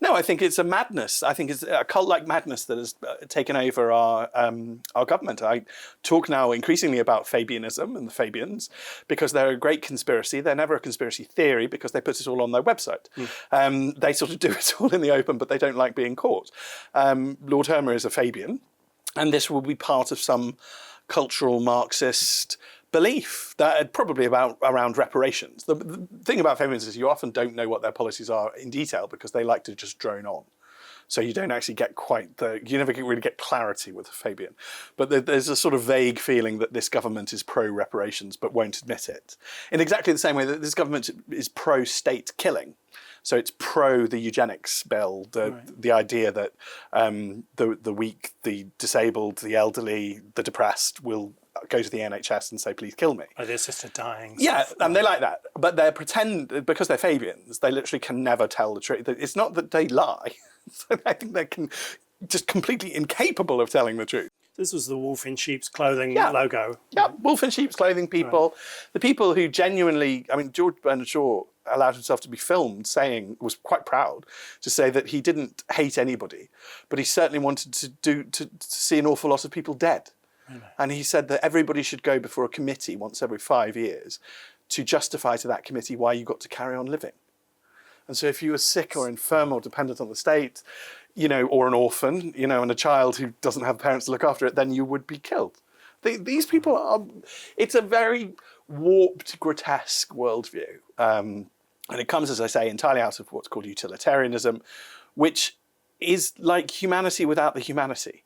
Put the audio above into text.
No, I think it's a madness. I think it's a cult-like madness that has taken over our government. I talk now increasingly about Fabianism and the Fabians because they're a great conspiracy. They're never a conspiracy theory because they put it all on their website. They sort of do it all in the open, but they don't like being caught. Lord Hermer is a Fabian, and this will be part of some cultural Marxist belief that probably around reparations. The thing about Fabians is you often don't know what their policies are in detail because they like to just drone on. So you don't actually get you never really get clarity with a Fabian. But there's a sort of vague feeling that this government is pro-reparations but won't admit it. In exactly the same way that this government is pro-state killing. So it's pro the eugenics bill, the idea that the weak, the disabled, the elderly, the depressed will go to the NHS and say, please kill me. Oh, the assisted dying. Yeah, and they like that. But they pretend, because they're Fabians, they literally can never tell the truth. It's not that they lie. I think they can just completely incapable of telling the truth. This was the wolf in sheep's clothing logo. Yeah, wolf in sheep's clothing people. Right. The people who genuinely, I mean, George Bernard Shaw allowed himself to be filmed was quite proud to say that he didn't hate anybody, but he certainly wanted to see an awful lot of people dead. Really? And he said that everybody should go before a committee once every 5 years to justify to that committee why you got to carry on living. And so if you were sick or infirm or dependent on the state, or an orphan, and a child who doesn't have parents to look after it, then you would be killed. These people it's a very warped, grotesque worldview. And it comes, as I say, entirely out of what's called utilitarianism, which is like humanity without the humanity.